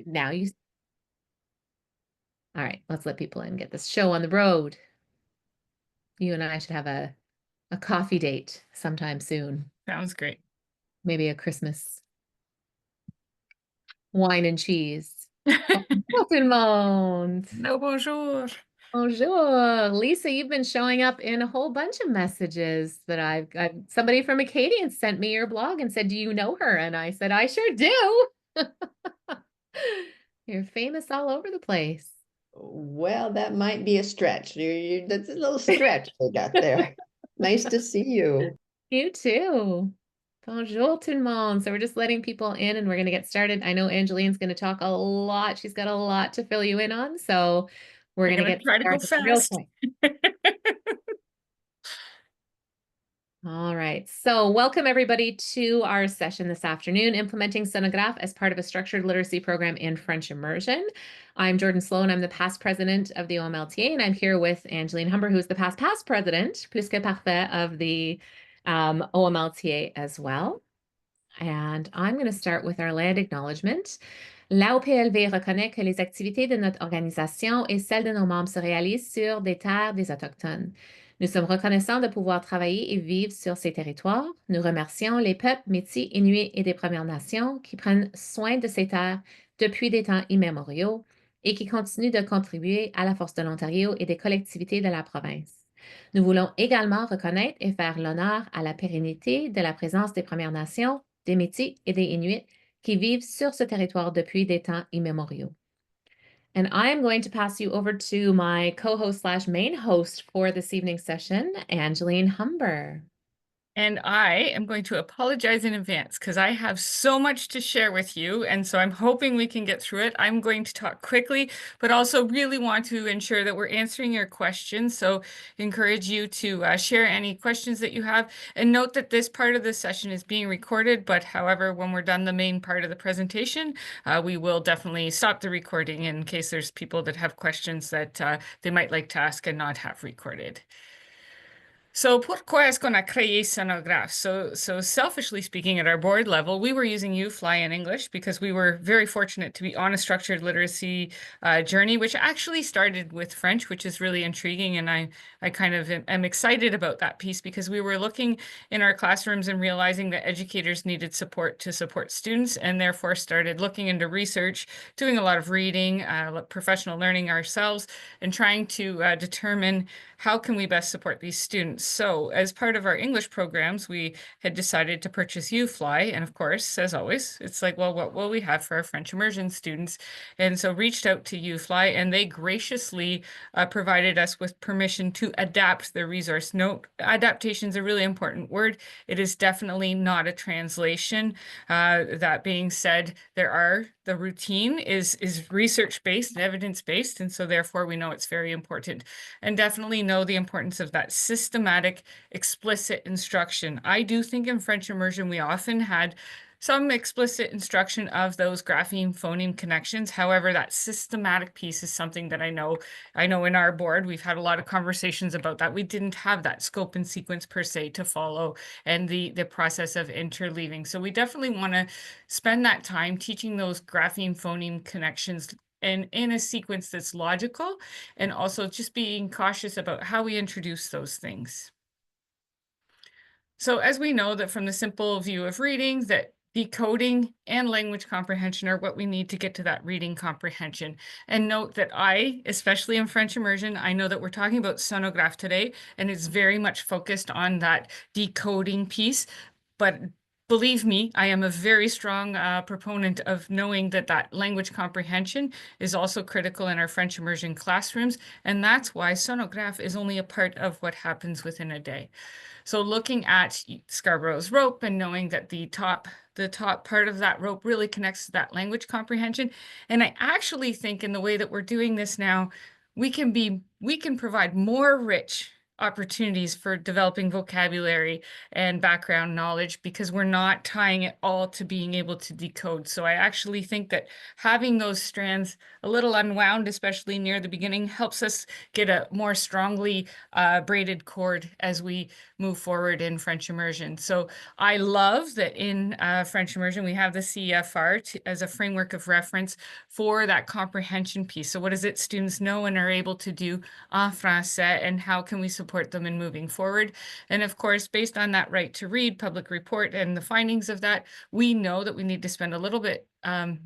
Now you, all right, let's let people in, get this show on the road. You and I should have a coffee date sometime soon. Sounds great. Maybe a Christmas wine and cheese. Bonjour tout le monde. No, bonjour. Bonjour. Lisa, you've been showing up in a whole bunch of messages that somebody from Acadian sent me your blog and said, "Do you know her?" And I said, "I sure do." You're famous all over the place. Well, that might be a stretch. That's a little stretch they got there. Nice to see you. You too. Bonjour tout le monde. So we're just letting people in and we're going to get started. I know Angeline's going to talk a lot. She's got a lot to fill you in on. So we're going to get try to go started real fast. quick. All right. So welcome everybody to our session this afternoon, Implementing Son-au-graphe as part of a structured literacy program in French Immersion. I'm Jordan Sloan. I'm the past president of the OMLTA, and I'm here with Angeline Humber, who's the past president, plus que parfait, of the OMLTA as well. And I'm going to start with our land acknowledgement. L'AOPLV reconnaît que les activités de notre organisation et celles de nos membres se réalisent sur des terres des Autochtones. Nous sommes reconnaissants de pouvoir travailler et vivre sur ces territoires. Nous remercions les peuples métis, inuits et des Premières Nations qui prennent soin de ces terres depuis des temps immémoriaux et qui continuent de contribuer à la force de l'Ontario et des collectivités de la province. Nous voulons également reconnaître et faire l'honneur à la pérennité de la présence des Premières Nations, des Métis et des Inuits qui vivent sur ce territoire depuis des temps immémoriaux. And I'm going to pass you over to my co-host / main host for this evening's session, Angeline Humber. And I am going to apologize in advance because I have so much to share with you. And so I'm hoping we can get through it. I'm going to talk quickly, but also really want to ensure that we're answering your questions. So encourage you to share any questions that you have. And note that this part of the session is being recorded. But however, when we're done the main part of the presentation, we will definitely stop the recording in case there's people that have questions that they might like to ask and not have recorded. So pourquoi est-ce qu'on a créé son-au-graphe? So selfishly speaking, at our board level, we were using UFly in English because we were very fortunate to be on a structured literacy journey, which actually started with French, which is really intriguing. And I kind of am excited about that piece because we were looking in our classrooms and realizing that educators needed support to support students, and therefore started looking into research, doing a lot of reading, professional learning ourselves, and trying to determine how can we best support these students. So as part of our English programs, we had decided to purchase UFly. And of course, as always, it's like, well, what will we have for our French immersion students? And so reached out to UFly, and they graciously provided us with permission to adapt the resource. Note, adaptation is a really important word. It is definitely not a translation. That being said, the routine is research-based and evidence-based, and so therefore we know it's very important. And definitely know the importance of that systematic, explicit instruction. I do think in French immersion we often had some explicit instruction of those grapheme phoneme connections. However, that systematic piece is something that I know in our board, we've had a lot of conversations about that. We didn't have that scope and sequence per se to follow, and the process of interleaving. So we definitely want to spend that time teaching those grapheme phoneme connections and in a sequence that's logical, and also just being cautious about how we introduce those things. So as we know that from the simple view of reading, that decoding and language comprehension are what we need to get to that reading comprehension. And note that especially in French immersion, I know that we're talking about son-au-graphe today, and it's very much focused on that decoding piece, but believe me, I am a very strong proponent of knowing that language comprehension is also critical in our French immersion classrooms, and that's why son-au-graphe is only a part of what happens within a day. So looking at Scarborough's rope and knowing that the top part of that rope really connects to that language comprehension. And I actually think in the way that we're doing this now, we can provide more rich opportunities for developing vocabulary and background knowledge because we're not tying it all to being able to decode. So I actually think that having those strands a little unwound, especially near the beginning, helps us get a more strongly braided cord as we move forward in French immersion. So I love that in French immersion, we have the CFR as a framework of reference for that comprehension piece. So what is it students know and are able to do en français, and how can we support them in moving forward? And of course, based on that right to read public report and the findings of that, we know that we need to spend a little bit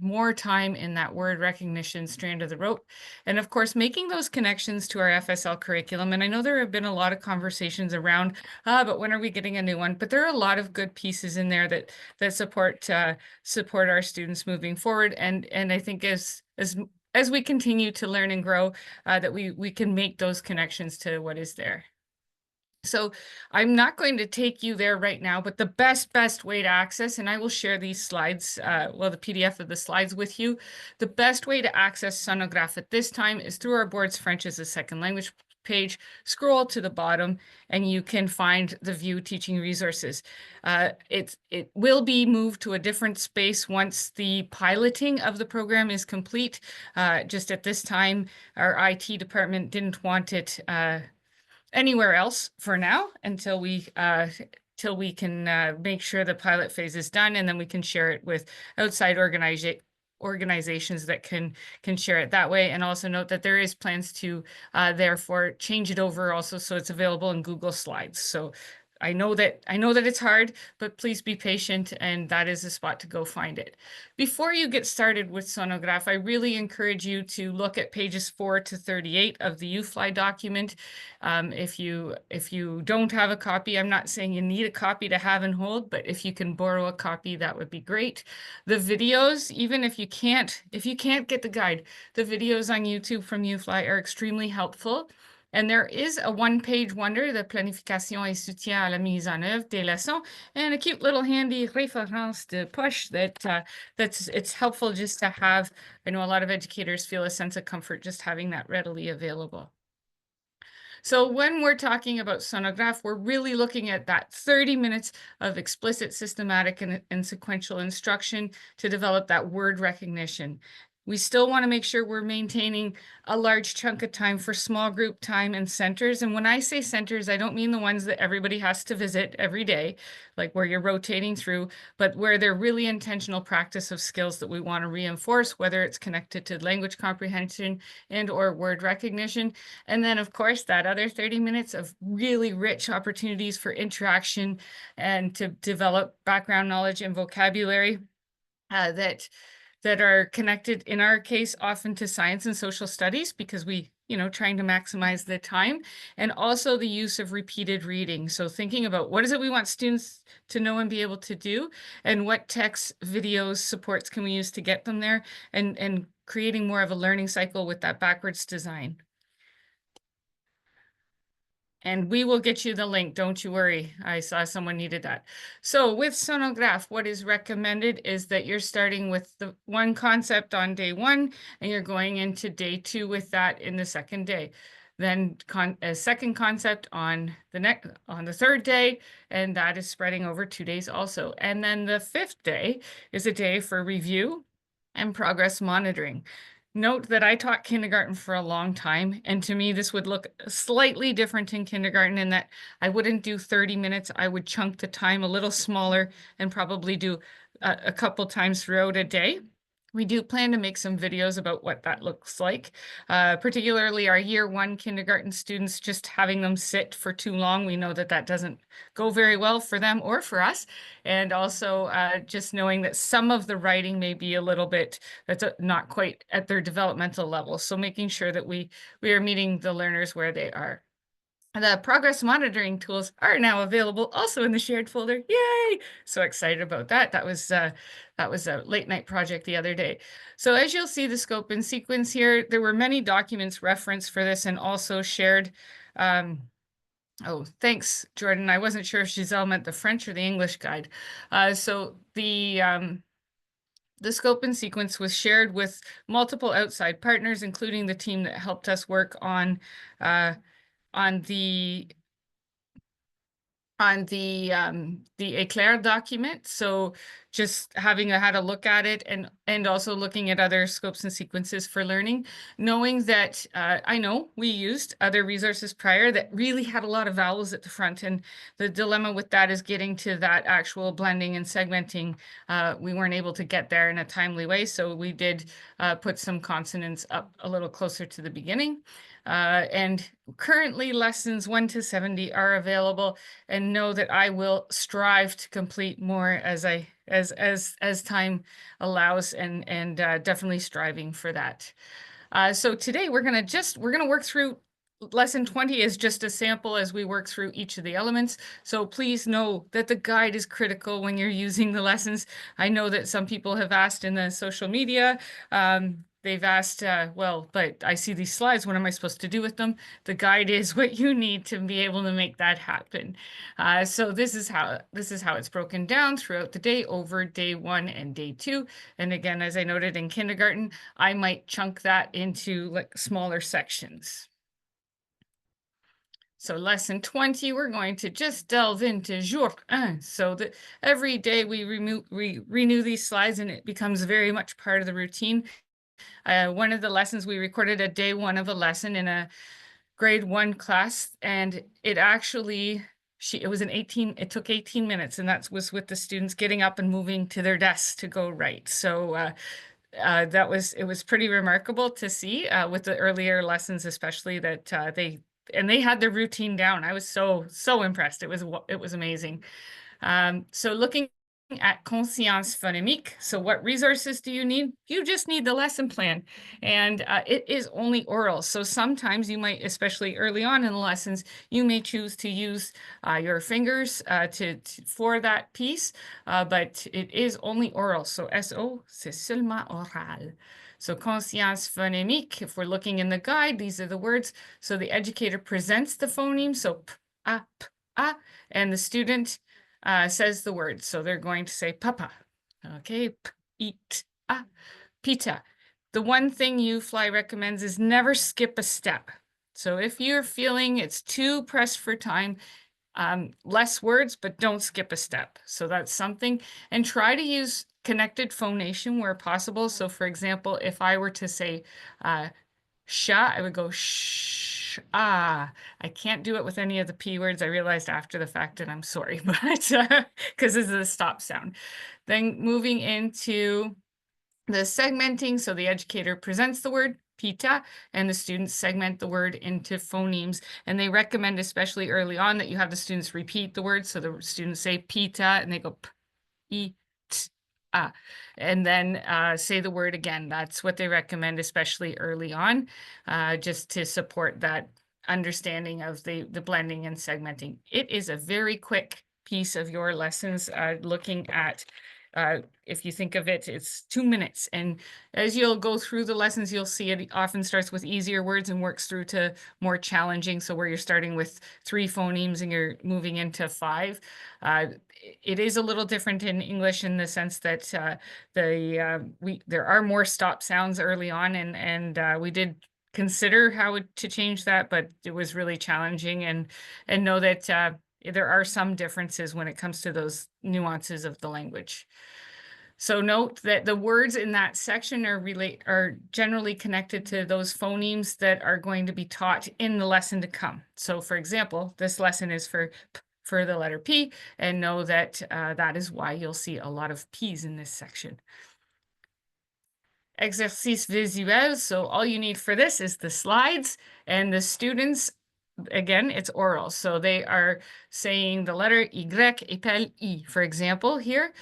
more time in that word recognition strand of the rope. And of course, making those connections to our FSL curriculum. And I know there have been a lot of conversations around, but when are we getting a new one? But there are a lot of good pieces in there that support our students moving forward. And I think as we continue to learn and grow, that we can make those connections to what is there. So I'm not going to take you there right now, but the best way to access, and I will share these slides, the PDF of the slides with you. The best way to access son-au-graphe at this time is through our board's French as a second language page. Scroll to the bottom and you can find the view teaching resources. It will be moved to a different space once the piloting of the program is complete. Just at this time, our IT department didn't want it anywhere else for now until we can make sure the pilot phase is done, and then we can share it with outside organizations that can share it that way. And also note that there is plans to therefore change it over also so it's available in Google Slides. So I know that it's hard, but please be patient, and that is the spot to go find it. Before you get started with son-au-graphe, I really encourage you to look at pages 4 to 38 of the UFly document. If you don't have a copy, I'm not saying you need a copy to have and hold, but if you can borrow a copy, that would be great. The videos, even if you can't get the guide, the videos on YouTube from UFly are extremely helpful. And there is a one-page wonder, the planification et soutien à la mise en œuvre des leçons, and a cute little handy référence de poche it's helpful just to have. I know a lot of educators feel a sense of comfort just having that readily available. So when we're talking about son-au-graphe, we're really looking at that 30 minutes of explicit, systematic, and sequential instruction to develop that word recognition. We still want to make sure we're maintaining a large chunk of time for small group time and centers. And when I say centers, I don't mean the ones that everybody has to visit every day, like where you're rotating through, but where they're really intentional practice of skills that we want to reinforce, whether it's connected to language comprehension and or word recognition. And then, of course, that other 30 minutes of really rich opportunities for interaction and to develop background knowledge and vocabulary that are connected, in our case, often to science and social studies, because trying to maximize the time, and also the use of repeated reading. So thinking about what is it we want students to know and be able to do, and what texts, videos, supports can we use to get them there, and creating more of a learning cycle with that backwards design. And we will get you the link, don't you worry. I saw someone needed that. So with son-au-graphe, what is recommended is that you're starting with the one concept on day 1, and you're going into day 2 with that in the second day. Then a second concept on the third day, and that is spreading over 2 days also. And then the 5th day is a day for review and progress monitoring. Note that I taught kindergarten for a long time, and to me, this would look slightly different in kindergarten in that I wouldn't do 30 minutes. I would chunk the time a little smaller and probably do a couple times throughout a day. We do plan to make some videos about what that looks like, particularly our year 1 kindergarten students. Just having them sit for too long, we know that doesn't go very well for them or for us. And also just knowing that some of the writing may be a little bit, that's not quite at their developmental level. So making sure that we are meeting the learners where they are. The progress monitoring tools are now available also in the shared folder. Yay! So excited about that. That was a late night project the other day. So as you'll see the scope and sequence here, there were many documents referenced for this and also shared. Oh, thanks, Jordan. I wasn't sure if Giselle meant the French or the English guide. So the scope and sequence was shared with multiple outside partners, including the team that helped us work on the the Éclair document. So just having had a look at it and also looking at other scopes and sequences for learning, knowing that I know we used other resources prior that really had a lot of vowels at the front. And the dilemma with that is getting to that actual blending and segmenting. We weren't able to get there in a timely way. So we did put some consonants up a little closer to the beginning. And currently lessons 1 to 70 are available, and know that I will strive to complete more as time allows, and definitely striving for that. So today we're gonna work through lesson 20 is just a sample as we work through each of the elements. So please know that the guide is critical when you're using the lessons. I know that some people have asked in the social media, they've asked, well, but I see these slides, what am I supposed to do with them? The guide is what you need to be able to make that happen. So this is how it's broken down throughout the day over day 1 and day 2. And again, as I noted in kindergarten, I might chunk that into like smaller sections. So lesson 20, we're going to just delve into jour 1. So that every day we renew these slides, and it becomes very much part of the routine. One of the lessons we recorded at day 1 of a lesson in a grade 1 class, and it actually, it took 18 minutes, and that was with the students getting up and moving to their desks to go write. So it was pretty remarkable to see with the earlier lessons, especially that they had their routine down. I was so impressed. It was amazing. So looking at conscience phonemique. So what resources do you need? You just need the lesson plan, and it is only oral. So sometimes you might, especially early on in the lessons, you may choose to use your fingers for that piece, but it is only oral. So SO, c'est seulement oral. So conscience phonemique, if we're looking in the guide, these are the words. So the educator presents the phoneme, so p, a, and the student says the word. So they're going to say papa. Okay, eat, pita. The one thing UFly recommends is never skip a step. So if you're feeling it's too pressed for time, less words, but don't skip a step. So that's something. And try to use connected phonation where possible. So for example, if I were to say sha, I would go shh, ah. I can't do it with any of the P words. I realized after the fact, and I'm sorry, but because this is a stop sound. Then moving into the segmenting. So the educator presents the word pita, and the students segment the word into phonemes. And they recommend, especially early on, that you have the students repeat the word. So the students say pita, and they go p, t, and then say the word again. That's what they recommend, especially early on, just to support that understanding of the blending and segmenting. It is a very quick piece of your lessons, looking at, if you think of it, it's 2 minutes. And as you'll go through the lessons, you'll see it often starts with easier words and works through to more challenging. So where you're starting with 3 phonemes and you're moving into 5. It is a little different in English in the sense that there are more stop sounds early on, and we did consider how to change that, but it was really challenging, and know that there are some differences when it comes to those nuances of the language. So note that the words in that section are generally connected to those phonemes that are going to be taught in the lesson to come. So for example, this lesson is for the letter P, and know that that is why you'll see a lot of P's in this section. Exercice visuel, so all you need for this is the slides, and the students, again, it's oral. So they are saying the letter Y épelle I. For example, here,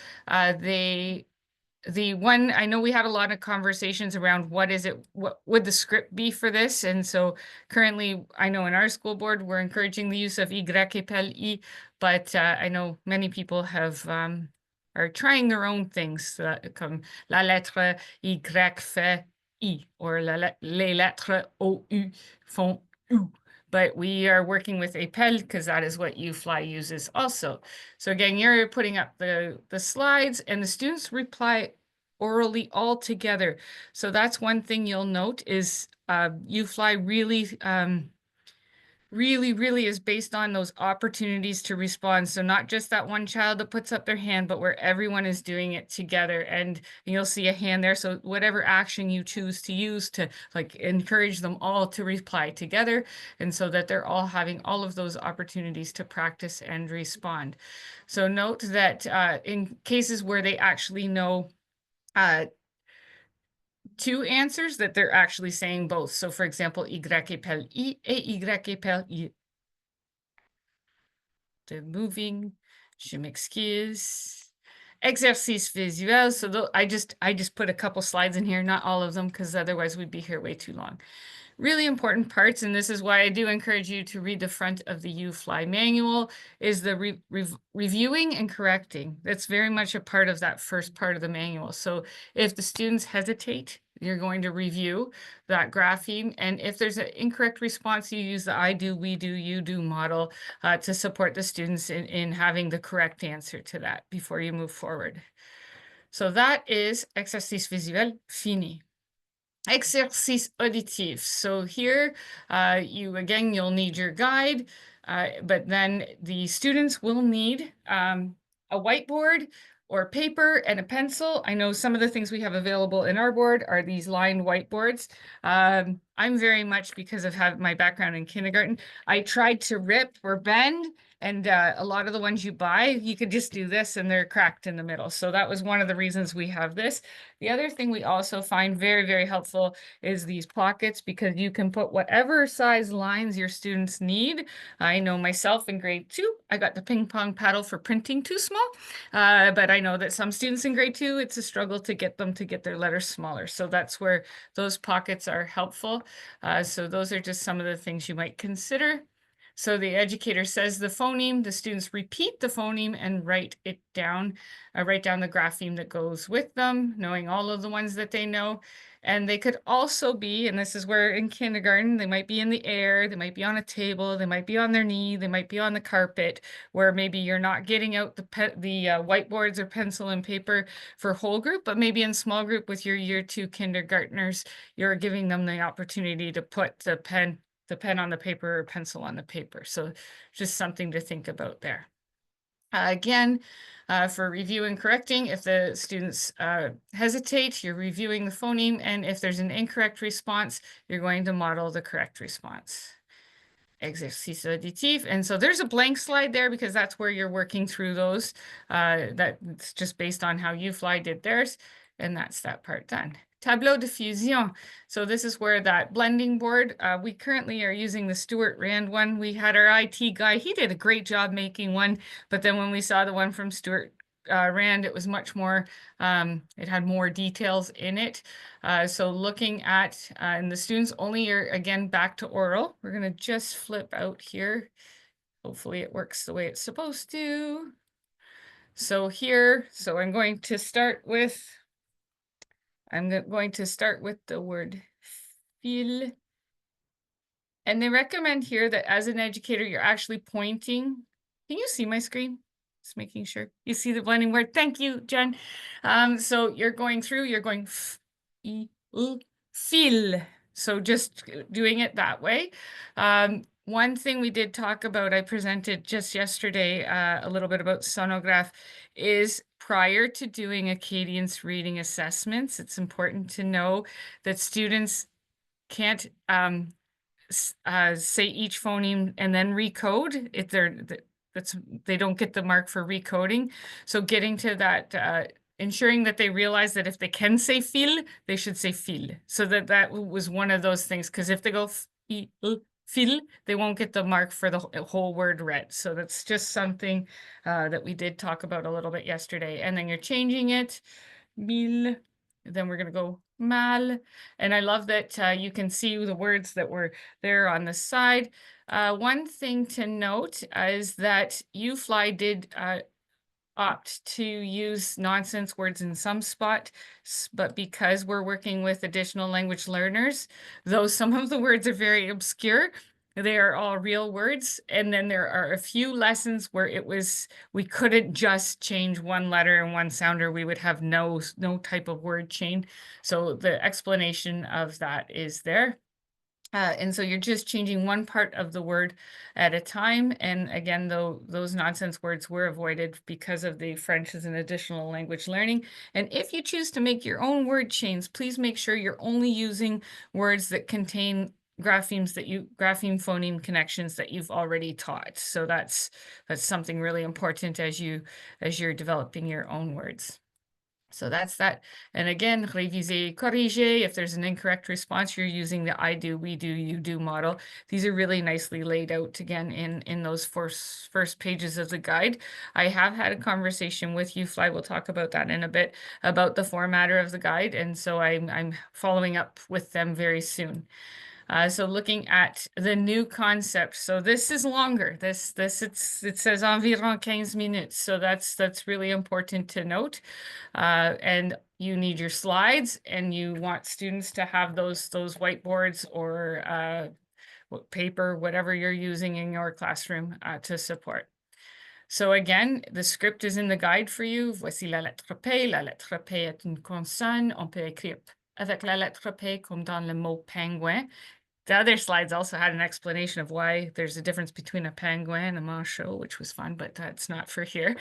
the one, I know we had a lot of conversations around what would the script be for this? And so currently, I know in our school board, we're encouraging the use of Y épelle I, but I know many people are trying their own things, comme la lettre Y fait I, or les lettres OU font U. But we are working with épelle because that is what UFly uses also. So again, you're putting up the slides, and the students reply orally all together. So that's one thing you'll note is UFly really is based on those opportunities to respond. So not just that one child that puts up their hand, but where everyone is doing it together. And you'll see a hand there. So whatever action you choose to use to like encourage them all to reply together, and so that they're all having all of those opportunities to practice and respond. So note that in cases where they actually know two answers, that they're actually saying both. So for example, Y épelle I et Y épelle I. De moving, je m'excuse. Exercice visuel. So I just put a couple slides in here, not all of them, because otherwise we'd be here way too long. Really important parts, and this is why I do encourage you to read the front of the U-Fly manual, is the reviewing and correcting. That's very much a part of that first part of the manual. So if the students hesitate, you're going to review that grapheme, and if there's an incorrect response, you use the I do, we do, you do model to support the students in having the correct answer to that before you move forward. So that is exercice visuel fini. Exercice auditif. So here, you'll need your guide, but then the students will need a whiteboard or paper and a pencil. I know some of the things we have available in our board are these lined whiteboards. I'm very much, because of my background in kindergarten, I tried to rip or bend, and a lot of the ones you buy, you could just do this and they're cracked in the middle. So that was one of the reasons we have this. The other thing we also find very helpful is these pockets, because you can put whatever size lines your students need. I know myself in grade 2, I got the ping pong paddle for printing too small, but I know that some students in grade 2, it's a struggle to get them to get their letters smaller. So that's where those pockets are helpful. So those are just some of the things you might consider. So the educator says the phoneme, the students repeat the phoneme and write it down, write down the grapheme that goes with them, knowing all of the ones that they know. And they could also be, and this is where in kindergarten, they might be in the air, they might be on a table, they might be on their knee, they might be on the carpet, where maybe you're not getting out the whiteboards or pencil and paper for whole group, but maybe in small group with your year 2 kindergartners, you're giving them the opportunity to put the pen on the paper or pencil on the paper. So just something to think about there. Again, for review and correcting, if the students hesitate, you're reviewing the phoneme, and if there's an incorrect response, you're going to model the correct response. Exercice auditif. And so there's a blank slide there because that's where you're working through those. That's just based on how U-Fly did theirs, and that's that part done. Tableau de fusion. So this is where that blending board, we currently are using the Stuart Rand one. We had our IT guy, he did a great job making one, but then when we saw the one from Stuart Rand, it was much more, it had more details in it. So looking at, and the students only are, again, back to oral. We're gonna just flip out here. Hopefully it works the way it's supposed to. So here, so I'm going to start with the word fil. And they recommend here that as an educator, you're actually pointing. Can you see my screen? Just making sure you see the blending word. Thank you, Jen. So you're going through, you're going fil. So just doing it that way. One thing we did talk about, I presented just yesterday a little bit about son-au-graphe, is prior to doing Acadience reading assessments, it's important to know that students can't say each phoneme and then recode if they don't get the mark for recoding. So getting to that, ensuring that they realize that if they can say fil, they should say fil. So that was one of those things, because if they go fil, they won't get the mark for the whole word read. So that's just something that we did talk about a little bit yesterday. And then you're changing it, mille. Then we're going to go mal. And I love that you can see the words that were there on the side. One thing to note is that U-Fly did opt to use nonsense words in some spots, but because we're working with additional language learners, though some of the words are very obscure, they are all real words. And then there are a few lessons where we couldn't just change one letter and one sounder. We would have no type of word chain. So the explanation of that is there. And so you're just changing one part of the word at a time. And again, though, those nonsense words were avoided because of the French as an additional language learning. And if you choose to make your own word chains, please make sure you're only using words that contain grapheme phoneme connections that you've already taught. So that's something really important as you're developing your own words. So that's that. And again, réviser, corriger. If there's an incorrect response, you're using the I do, we do, you do model. These are really nicely laid out again in those first pages of the guide. I have had a conversation with UFly. We'll talk about that in a bit, about the formatter of the guide. And so I'm following up with them very soon. So looking at the new concept. So this is longer. It says environ 15 minutes. So that's really important to note. And you need your slides, and you want students to have those whiteboards or paper, whatever you're using in your classroom to support. So again, the script is in the guide for you. Voici la lettre P. La lettre P est une consonne. On peut écrire avec la lettre P comme dans le mot pingouin. The other slides also had an explanation of why there's a difference between a penguin and a manchot, which was fun, but that's not for here.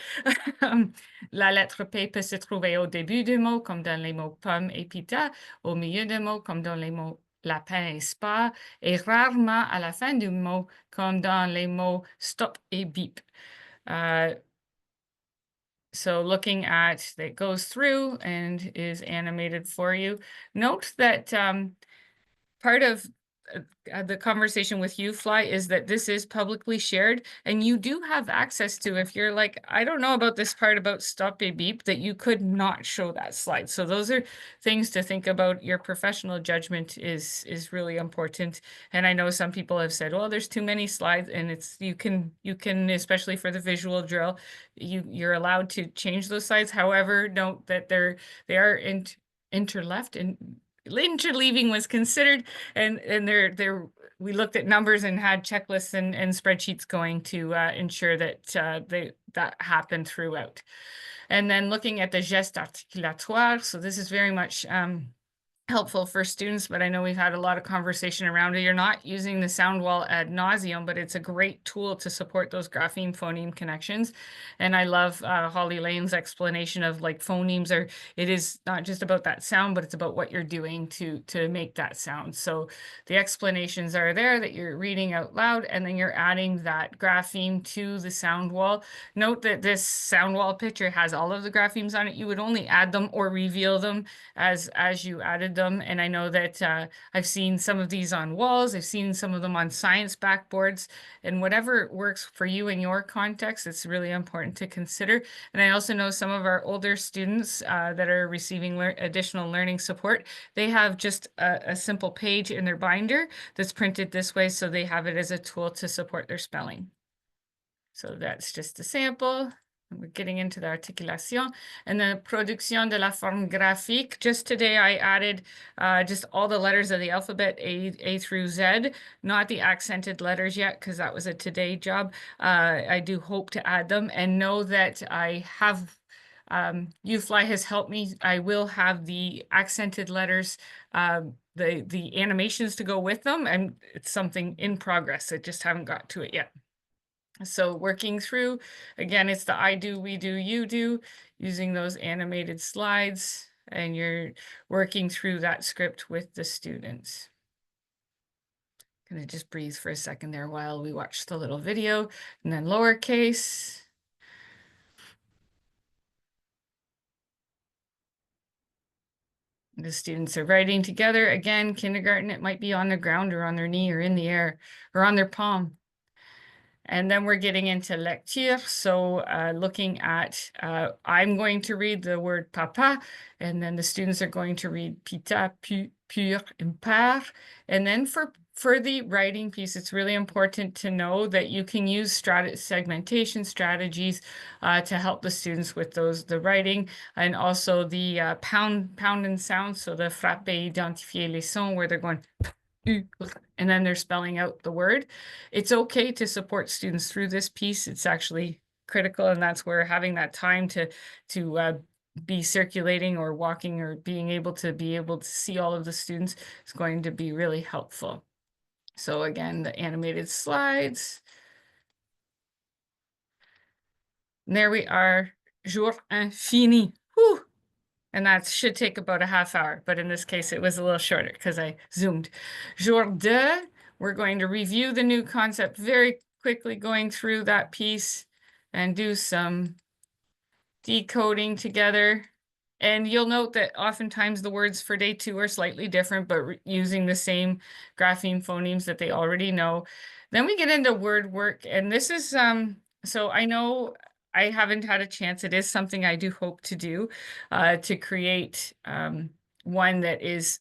La lettre P peut se trouver au début du mot, comme dans les mots pomme et pita, au milieu du mot, comme dans les mots lapin et spa, et rarement à la fin du mot, comme dans les mots stop et beep. So looking at that goes through and is animated for you. Note that part of the conversation with UFly is that this is publicly shared, and you do have access to, if you're like, I don't know about this part about stop a beep, that you could not show that slide. So those are things to think about. Your professional judgment is really important. And I know some people have said, well, there's too many slides, and you can, especially for the visual drill, you're allowed to change those slides. However, note that they are interleft, and interleaving was considered, and we looked at numbers and had checklists and spreadsheets going to ensure that that happened throughout. And then looking at the geste articulatoire, so this is very much helpful for students, but I know we've had a lot of conversation around it. You're not using the sound wall ad nauseum, but it's a great tool to support those grapheme phoneme connections. And I love Holly Lane's explanation of like phonemes it is not just about that sound, but it's about what you're doing to make that sound. So the explanations are there that you're reading out loud, and then you're adding that grapheme to the sound wall. Note that this sound wall picture has all of the graphemes on it. You would only add them or reveal them as you added them. And I know that I've seen some of these on walls. I've seen some of them on science backboards, and whatever works for you in your context, it's really important to consider. And I also know some of our older students that are receiving additional learning support, they have just a simple page in their binder that's printed this way, so they have it as a tool to support their spelling. So that's just a sample. We're getting into the articulation and the production de la forme graphique. Just today, I added just all the letters of the alphabet, A through Z, not the accented letters yet, because that was a today job. I do hope to add them, and know that I have UFly has helped me. I will have the accented letters, the animations to go with them, and it's something in progress. I just haven't got to it yet. So working through, again, it's the I do, we do, you do, using those animated slides, and you're working through that script with the students. Gonna just breathe for a second there while we watch the little video, and then lowercase. The students are writing together. Again, kindergarten, it might be on the ground or on their knee or in the air or on their palm. And then we're getting into lecture. So looking at, I'm going to read the word papa, and then the students are going to read pita, pur, impar. And then for the writing piece, it's really important to know that you can use segmentation strategies to help the students with the writing, and also the pound and sound. So the frappe, identifier les sons, where they're going and then they're spelling out the word. It's okay to support students through this piece. It's actually critical, and that's where having that time to be circulating or walking or being able to see all of the students is going to be really helpful. So again, the animated slides. And there we are, jour infini. Whew. And that should take about a half hour, but in this case, it was a little shorter because I zoomed. Jour de, we're going to review the new concept very quickly, going through that piece and do some decoding together. And you'll note that oftentimes the words for day 2 are slightly different, but using the same grapheme phonemes that they already know. Then we get into word work, and this is, so I know I haven't had a chance. It is something I do hope to do, to create one that is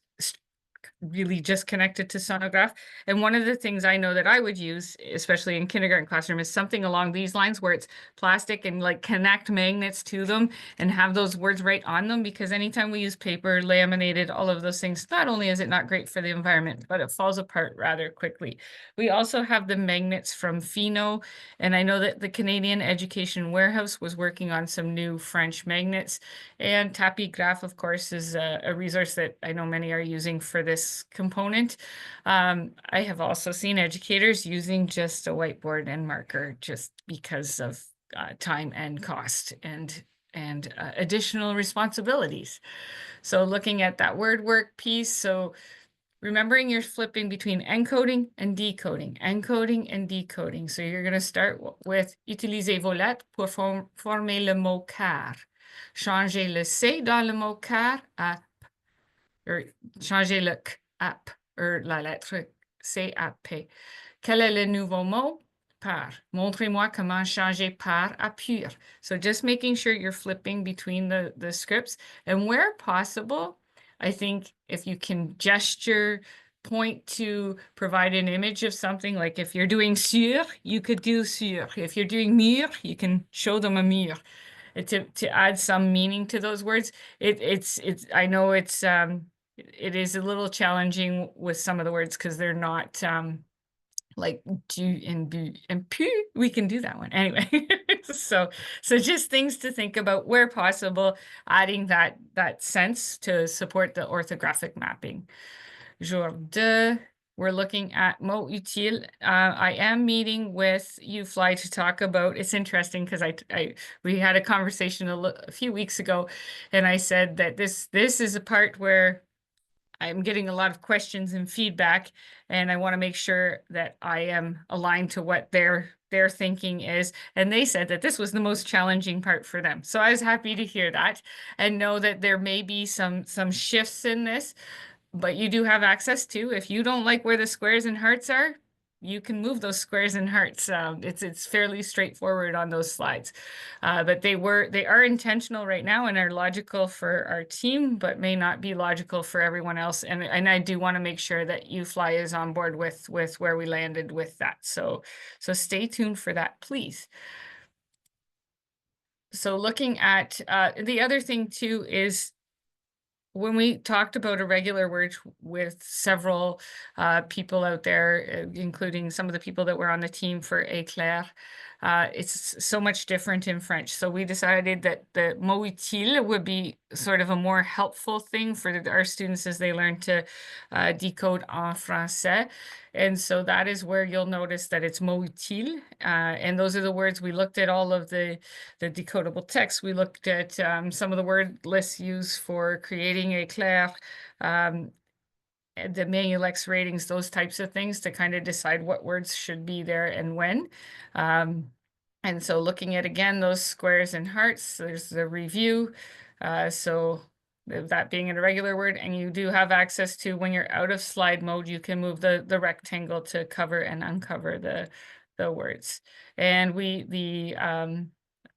really just connected to sonograph. And one of the things I know that I would use, especially in kindergarten classroom, is something along these lines where it's plastic and like connect magnets to them and have those words right on them. Because anytime we use paper, laminated, all of those things, not only is it not great for the environment, but it falls apart rather quickly. We also have the magnets from Pheno, and I know that the Canadian Education Warehouse was working on some new French magnets. And Tapigraph, of course, is a resource that I know many are using for this component. I have also seen educators using just a whiteboard and marker just because of time and cost and additional responsibilities. So looking at that word work piece, so remembering you're flipping between encoding and decoding, encoding and decoding. So you're going to start with utiliser vos lettres pour former le mot car. Changer le C dans le mot car à, or changer le K app, or la lettre C à P. Quel est le nouveau mot? Par. Montrez-moi comment changer par à pur. So just making sure you're flipping between the scripts. And where possible, I think if you can gesture, point to, provide an image of something, like if you're doing sur, you could do sur. If you're doing mur, you can show them a mur. To add some meaning to those words. It's I know it is a little challenging with some of the words because they're not like do and bu and pu. We can do that one anyway. so just things to think about where possible, adding that sense to support the orthographic mapping. Jour de, we're looking at mot utile. I am meeting with UFly to talk about, it's interesting because we had a conversation a few weeks ago, and I said that this is a part where I'm getting a lot of questions and feedback, and I want to make sure that I am aligned to what their thinking is. And they said that this was the most challenging part for them. So I was happy to hear that and know that there may be some shifts in this. But you do have access to, if you don't like where the squares and hearts are, you can move those squares and hearts. It's fairly straightforward on those slides. But they are intentional right now and are logical for our team, but may not be logical for everyone else. And I do want to make sure that UFly is on board with where we landed with that. So stay tuned for that, please. So looking at the other thing too is, when we talked about irregular words with several people out there, including some of the people that were on the team for Éclair, it's so much different in French. So we decided that the mot utile would be sort of a more helpful thing for our students as they learn to decode en français. And so that is where you'll notice that it's mot utile. And those are the words we looked at, all of the decodable text. We looked at some of the word lists used for creating Éclair, the Manulex ratings, those types of things to kind of decide what words should be there and when. And so looking at, again, those squares and hearts, there's the review. So that being an irregular word, and you do have access to, when you're out of slide mode, you can move the rectangle to cover and uncover the words. And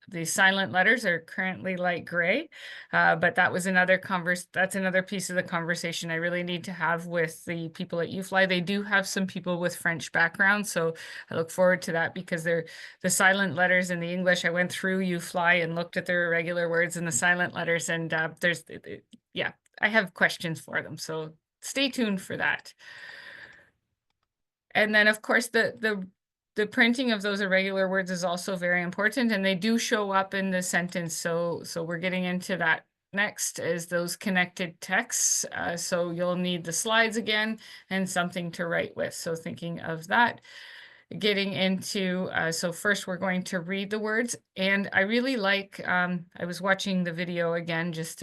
the silent letters are currently light gray, but that's another piece of the conversation I really need to have with the people at UFly. They do have some people with French background, so I look forward to that, because they're the silent letters in the English. I went through UFly and looked at their irregular words and the silent letters, and yeah, I have questions for them, so stay tuned for that. And then, of course, the printing of those irregular words is also very important, and they do show up in the sentence. So we're getting into that next is those connected texts. So you'll need the slides again and something to write with. So thinking of that, getting into, so first we're going to read the words. And I really like, I was watching the video again just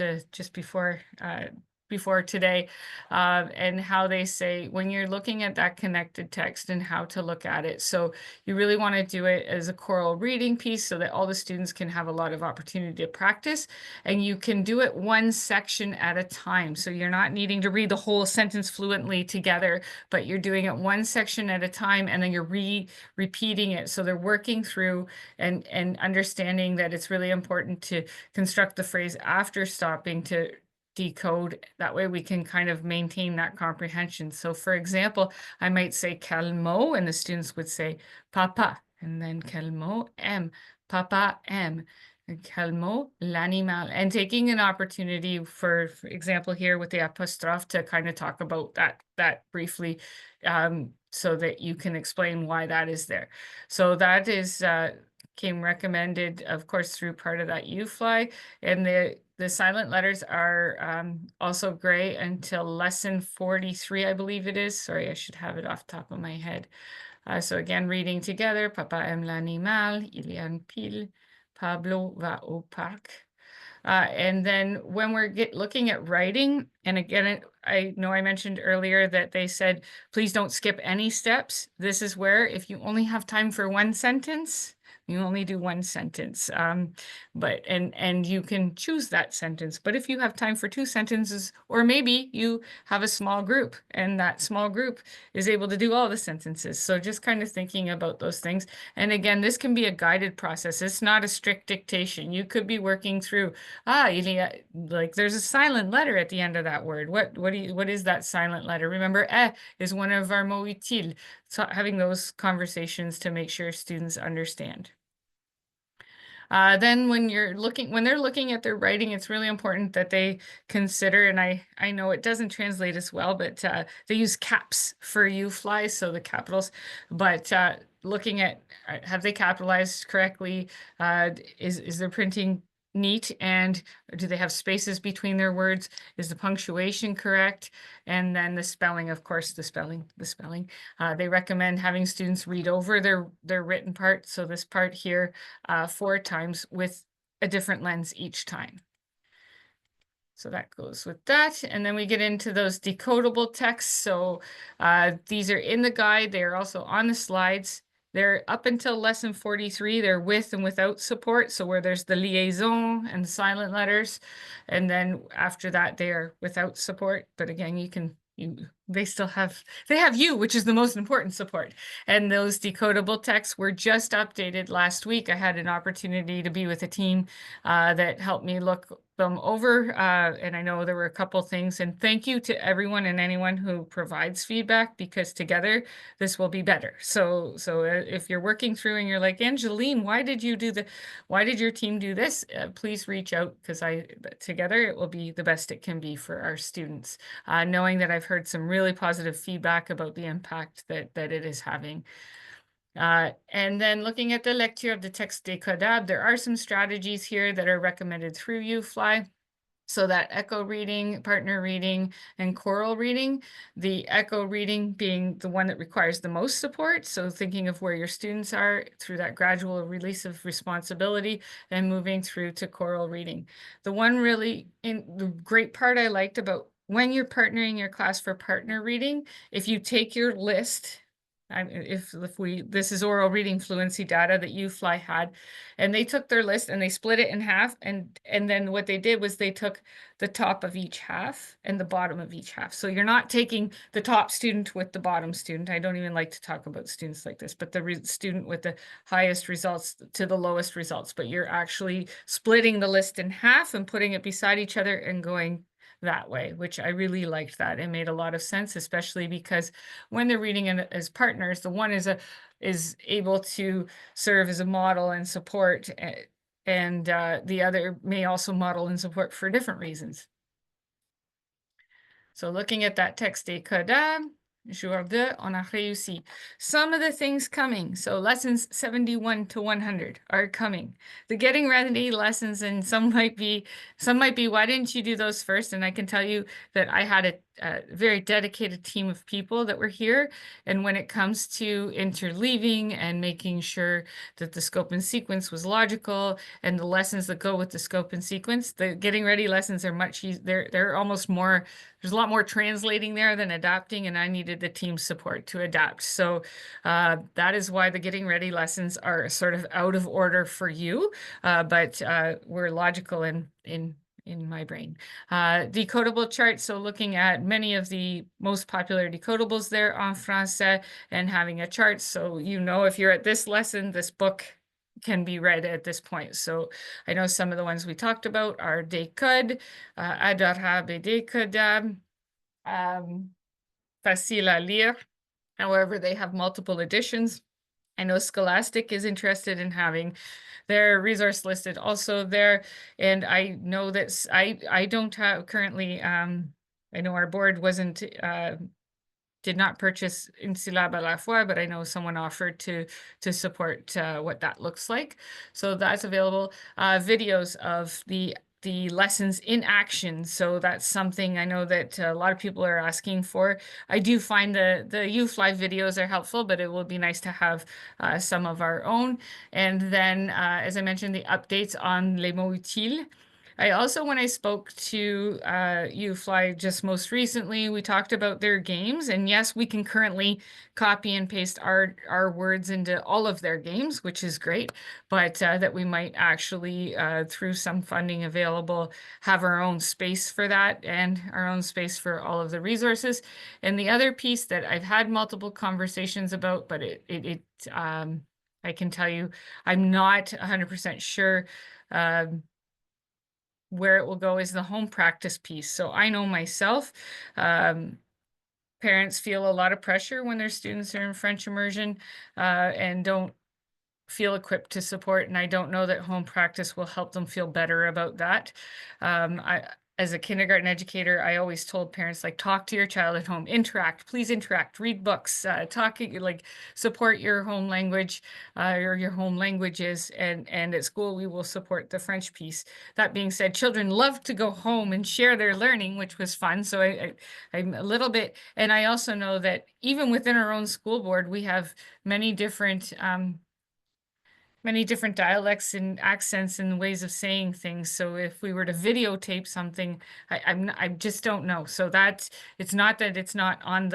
before today, and how they say when you're looking at that connected text and how to look at it. So you really want to do it as a choral reading piece so that all the students can have a lot of opportunity to practice, and you can do it one section at a time. So you're not needing to read the whole sentence fluently together, but you're doing it one section at a time, and then you're repeating it. So they're working through and understanding that it's really important to construct the phrase after stopping to decode. That way we can kind of maintain that comprehension. So for example, I might say calmo, and the students would say papa, and then calmo aime, papa aime, and calmo l'animal, and taking an opportunity for example here with the apostrophe to kind of talk about that briefly, so that you can explain why that is there. So that is came recommended, of course, through part of that UFly, and the silent letters are also great until lesson 43, I believe it is. Sorry, I should have it off the top of my head. So again, reading together, Papa aime l'animal, il y a une pile, Pablo va au parc. And then when we're looking at writing, and again, I know I mentioned earlier that they said, please don't skip any steps. This is where if you only have time for one sentence, you only do one sentence, and you can choose that sentence. But if you have time for two sentences, or maybe you have a small group and that small group is able to do all the sentences. So just kind of thinking about those things. And again, this can be a guided process. It's not a strict dictation. You could be working through, like there's a silent letter at the end of that word. What is that silent letter? Remember, is one of our mots utiles. So having those conversations to make sure students understand. Then when they're looking at their writing, it's really important that they consider, and I know it doesn't translate as well, but they use caps for UFly, so the capitals, but looking at, have they capitalized correctly? Is their printing neat, and do they have spaces between their words? Is the punctuation correct? And then the spelling, of course, the spelling. They recommend having students read over their written part. So this part here 4 times with a different lens each time. So that goes with that. And then we get into those decodable texts. So these are in the guide. They are also on the slides. They're up until lesson 43, they're with and without support. So where there's the liaison and the silent letters. And then after that, they are without support. But again, they have you, which is the most important support. And those decodable texts were just updated last week. I had an opportunity to be with a team that helped me look them over, and I know there were a couple things, and thank you to everyone and anyone who provides feedback, because together this will be better. So if you're working through and you're like, Angeline, why did your team do this? Please reach out, because together it will be the best it can be for our students, knowing that I've heard some really positive feedback about the impact that it is having. And then looking at the lecture of the text Decodable, there are some strategies here that are recommended through UFly. So that echo reading, partner reading, and choral reading, the echo reading being the one that requires the most support. So thinking of where your students are through that gradual release of responsibility and moving through to choral reading. The great part I liked about when you're partnering your class for partner reading, if you take your list, this is oral reading fluency data that UFly had, and they took their list and they split it in half, and then what they did was they took the top of each half and the bottom of each half. So you're not taking the top student with the bottom student. I don't even like to talk about students like this, but the student with the highest results to the lowest results, but you're actually splitting the list in half and putting it beside each other and going that way, which I really liked that. It made a lot of sense, especially because when they're reading as partners, the one is able to serve as a model and support, and the other may also model and support for different reasons. So looking at that text Decodable, Jour 2, on a réussi. Some of the things coming. So lessons 71 to 100 are coming. The getting ready lessons, and some might be, why didn't you do those first? And I can tell you that I had a very dedicated team of people that were here. And when it comes to interleaving and making sure that the scope and sequence was logical and the lessons that go with the scope and sequence, the getting ready lessons are much easier. They're almost more, there's a lot more translating there than adapting, and I needed the team support to adapt. So that is why the getting ready lessons are sort of out of order for you, but we're logical in my brain. Decodable charts, so looking at many of the most popular decodables there en français and having a chart, so you know if you're at this lesson, this book can be read at this point. So I know some of the ones we talked about are Decode, Adorable et Decodable, Facile à lire. However, they have multiple editions. I know Scholastic is interested in having their resource listed also there. And I know that I don't have currently, I know our board did not purchase Une syllabe à la fois, but I know someone offered to support what that looks like. So that's available. Videos of the lessons in action. So that's something I know that a lot of people are asking for. I do find the youth live videos are helpful, but it will be nice to have some of our own. And then, as I mentioned, the updates on les mots utiles. I also, when I spoke to UFly just most recently, we talked about their games. And yes, we can currently copy and paste our words into all of their games, which is great. But that we might actually, through some funding available, have our own space for that and our own space for all of the resources. And the other piece that I've had multiple conversations about, but I can tell you, I'm not 100% sure where it will go, is the home practice piece. So I know myself, parents feel a lot of pressure when their students are in French immersion and don't feel equipped to support. And I don't know that home practice will help them feel better about that. As a kindergarten educator, I always told parents, like, talk to your child at home, interact, please interact, read books, support your home language or your home languages. And at school, we will support the French piece. That being said, children love to go home and share their learning, which was fun. So I'm a little bit, and I also know that even within our own school board, we have many different dialects and accents and ways of saying things. So if we were to videotape something, I just don't know. So that it's not that it's not on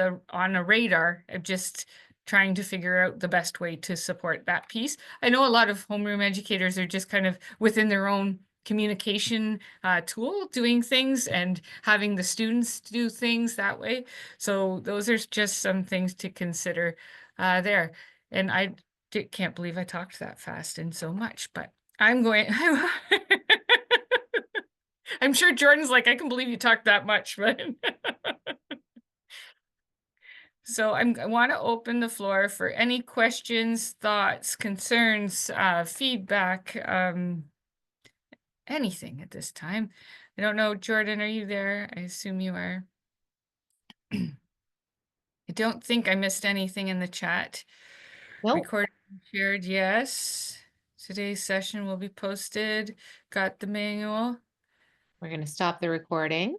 a radar. I'm just trying to figure out the best way to support that piece. I know a lot of homeroom educators are just kind of within their own communication tool doing things and having the students do things that way. So those are just some things to consider there. And I can't believe I talked that fast and so much, but I'm going, I'm sure Jordan's like, I can believe you talked that much, but so I want to open the floor for any questions, thoughts, concerns, feedback, anything at this time. I don't know, Jordan, are you there? I assume you are. I don't think I missed anything in the chat. Nope. Recorded and shared, yes. Today's session will be posted. Got the manual. We're going to stop the recording.